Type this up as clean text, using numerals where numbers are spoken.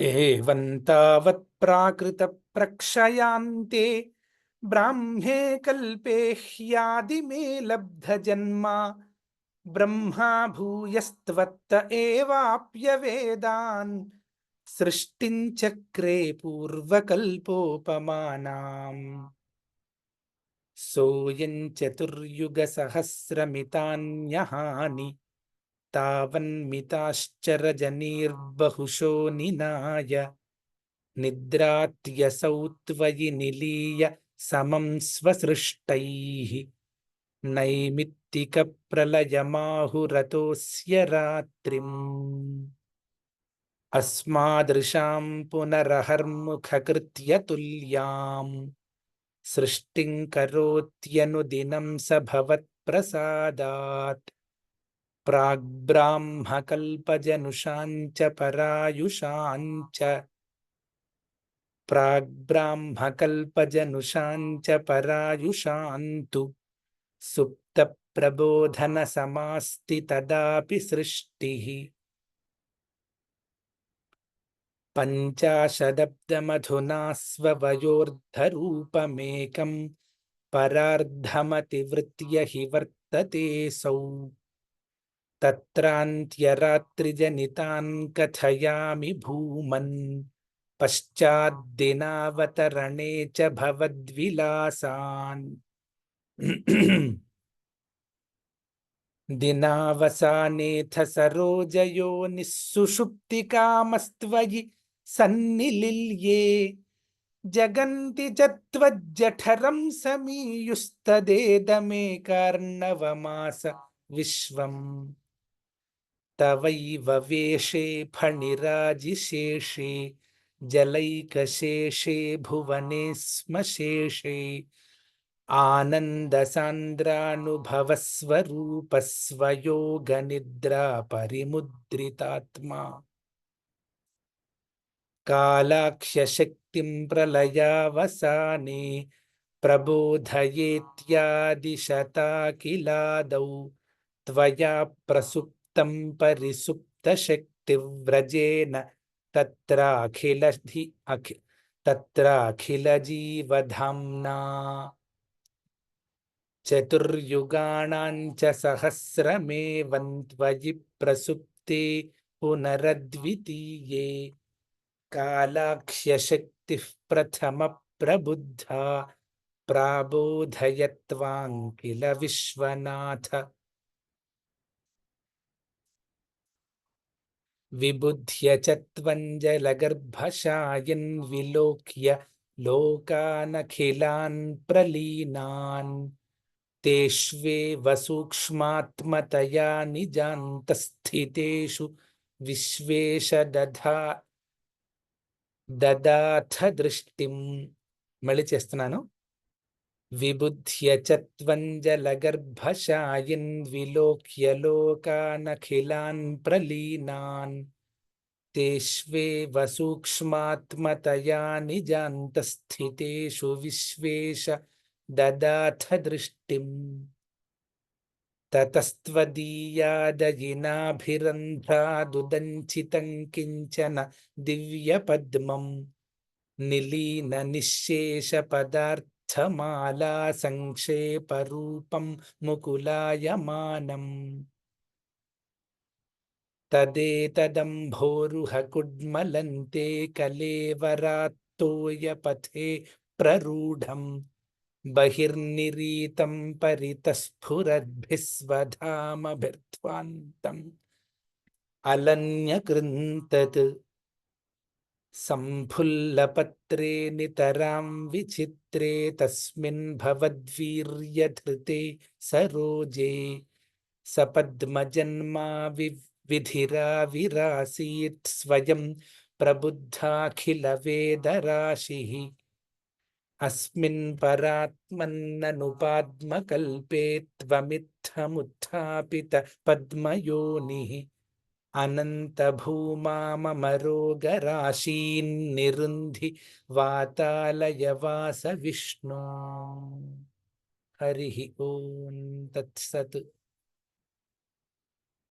एवं तावत् प्राकृतप्रक्षयान्ते ब्राह्मे कल्पे ह्यादिमे लब्धजन्मा ब्रह्मा भूयस्त्वत्त एवाप्यवेदान् सृष्टिं चक्रे पूर्वकल्पोपमानाम् सोऽयं चतुर्युगसहस्रमितान्यहानि तावन्मिताश्चरजनिर्बहुशो निनाय निद्रात्यसौ त्वयि निलीय समं स्वसृष्टैः नैमित्तिकप्रलयमाहुरतोऽस्य रात्रिम् अस्मादृशां पुनरहर्मुखकृत्य तुल्याम् सृष्टिं करोत्यनुदिनं स भवत्प्रसादात् प्राग्ब्राह्मकल्पजनुषाञ्च परायुषान्तु सुप्तप्रबोधनसमास्ति तदापि सृष्टिः पञ्चाशदब्दमधुना स्ववयोर्धरूपमेकं परार्धमतिवृत्य हि वर्ततेऽसौ तत्रान्त्यरात्रिजनितान् कथयामि भूमन् पश्चाद्दिनावतरणे च भवद्विलासान् दिनावसानेऽथ सरोजयोनिः सुषुप्तिकामस्त्वयि सन्निलिल्ये जगन्ति च त्वज्जठरं समीयुस्तदेदमेकार्णवमास विश्वम् तवैव वेशे फणिराजिशेषे जलैकशेषे भुवने स्म शेषे आनन्दसान्द्रानुभवस्वरूपस्वयोगनिद्रा परिमुद्रितात्मा कालाक्ष्यशक्तिं प्रलयावसाने प्रबोधयेत्यादिशता किलादौ त्वया प्रसुप्तं परिसुप्तशक्तिव्रजेन तत्राखिलजीवधाम्ना चतुर्युगाणां च सहस्रमेवं त्वयि प्रसुप्ते पुनरद्वितीये कालाक्ष्यशक्तिः प्रथमप्रबुद्धा प्राबोधयत्वां किल विश्वनाथ विबुध्य च त्वञ्जलगर्भशायन् विलोक्य लोकानखिलान् प्रलीनान् तेष्वेव सूक्ष्मात्मतया निजान्तस्थितेषु विश्वेश ददाथ दृष्टिं मళ్ళీ చేస్తున్నాను विबुध्य च त्वञ्जलगर्भशायन् विलोक्य लोकानखिलान् प्रलीनान् तेष्वेव सूक्ष्मात्मतया निजान्तस्थितेषु विश्वेश ददाथ दृष्टिम् ततस्त्वदीयादयिनाभिरन्ध्रादुदञ्चितं किञ्चन दिव्यपद्मं निलीननिःशेषपदार्थमाला संक्षेपरूपं मुकुलायमानम् तदेतदम्भोरुहकुड्मलन्ते कलेवरात्तोयपथे प्ररूढम् बहिर्निरीतं परितस्फुरद्भिस्वधामभिर्ध्वान्तम् अलन्यकृन्तत् सम्फुल्लपत्रे नितरां विचित्रे तस्मिन् भवद्वीर्यधृते सरोजे सपद्मजन्मा विधिराविरासीत् स्वयं प्रबुद्धाखिलवेदराशिः अस्मिन् परात्मन्ननुपाद्मकल्पे त्वमित्थमुत्थापित पद्मयोनिः अनन्तभूमाममरोगराशीन्निरुन्धि वातालयवास विष्णो हरिः ॐ तत्सत्।